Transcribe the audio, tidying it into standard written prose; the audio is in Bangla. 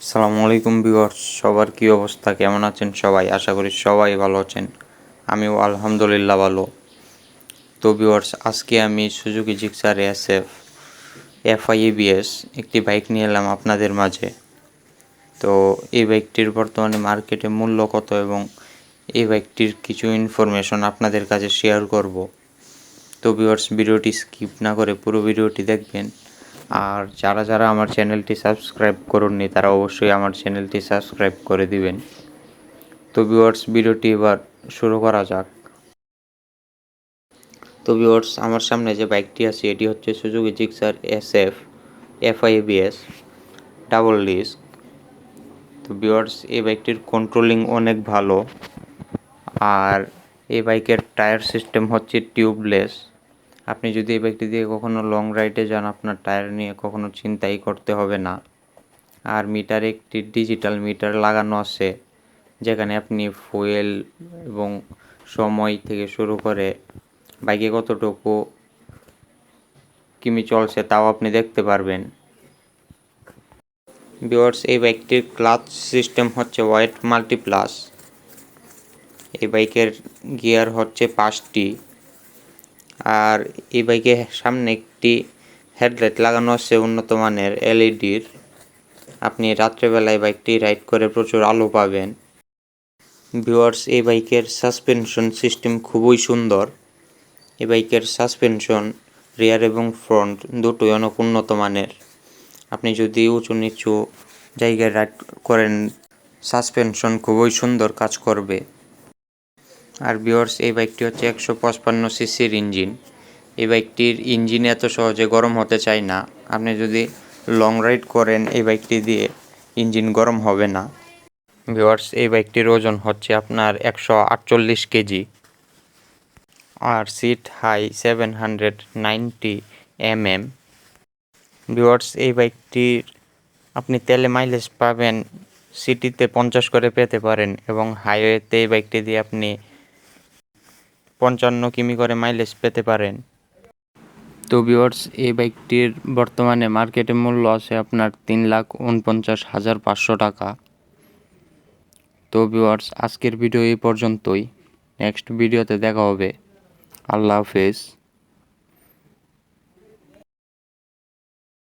আসসালামু আলাইকুম ভিউয়ার্স, সবার কী অবস্থা, কেমন আছেন সবাই? আশা করি সবাই ভালো আছেন। আমিও আলহামদুলিল্লাহ ভালো। তো ভিউয়ার্স, আজকে আমি সুজুকি জিক্সার এফআই এবিএস একটি বাইক নিয়ে এলাম আপনাদের মাঝে। তো এই বাইকটির বর্তমানে মার্কেটে মূল্য কত এবং এই বাইকটির কিছু ইনফরমেশন আপনাদের কাছে শেয়ার করব। তো ভিউয়ার্স, ভিডিওটি স্কিপ না করে পুরো ভিডিওটি দেখবেন। আর যারা আমার চ্যানেলটি সাবস্ক্রাইব করুননি তারা অবশ্যই আমার চ্যানেলটি সাবস্ক্রাইব করে দিবেন। তো ভিউয়ার্স, ভিডিওটি এবার শুরু করা যাক। তো ভিউয়ার্স, আমার সামনে যে বাইকটি আছে এটি হচ্ছে Suzuki Gixxer FI ABS double disc. তো ভিউয়ার্স, এই বাইকটির কন্ট্রোলিং অনেক ভালো। আর এই বাইকের টায়ার সিস্টেম হচ্ছে টিউবলেস। আপনি যদি এই বাইকটি দিয়ে কখনো লং রাইডে যান, আপনার টায়ার নিয়ে কখনো চিন্তাই করতে হবে না। আর মিটারে একটি ডিজিটাল মিটার লাগানো আছে, যেখানে আপনি ফুয়েল এবং সময় থেকে শুরু করে বাইকে কতটুকু কিমি চলছে তাও আপনি দেখতে পারবেন। ভিউয়ার্স, এই বাইকটির ক্লাচ সিস্টেম হচ্ছে ওয়েট মাল্টিপ্লাস। এই বাইকের গিয়ার হচ্ছে 5টি। আর এই বাইকের সামনে একটি হেডলাইট লাগানো আছে উন্নত মানের এলইডির। আপনি রাত্রেবেলায় বাইকটি রাইড করে প্রচুর আলো পাবেন। ভিউয়ার্স, এই বাইকের সাসপেনশন সিস্টেম খুবই সুন্দর। এই বাইকের সাসপেনশন রিয়ার এবং ফ্রন্ট দুটোই অনেক উন্নত মানের। আপনি যদি উঁচু নিচু জায়গায় রাইড করেন, সাসপেনশন খুবই সুন্দর কাজ করবে। আর ভিউয়ার্স, এই বাইকটি হচ্ছে 155 সিসির ইঞ্জিন। এই বাইকটির ইঞ্জিন এত সহজে গরম হতে চায় না। আপনি যদি লং রাইড করেন এই বাইকটি দিয়ে, ইঞ্জিন গরম হবে না। ভিউয়ার্স, এই বাইকটির ওজন হচ্ছে আপনার 148 কেজি। আর সিট হাই 790 mm। ভিউয়ার্স, এই বাইকটির আপনি তেলে মাইলেজ পাবেন সিটিতে 50 করে পেতে পারেন এবং হাইওয়েতে এই বাইকটি দিয়ে আপনি 55 কিমি করে মাইলেজ পেতে পারেন। তো ভিউয়ার্স, এই বাইকটির বর্তমানে মার্কেটে মূল্য আছে আপনার 3,49,500 টাকা। তো ভিউয়ার্স, আজকের ভিডিও এই পর্যন্তই। নেক্সট ভিডিওতে দেখা হবে। আল্লাহ হাফেজ।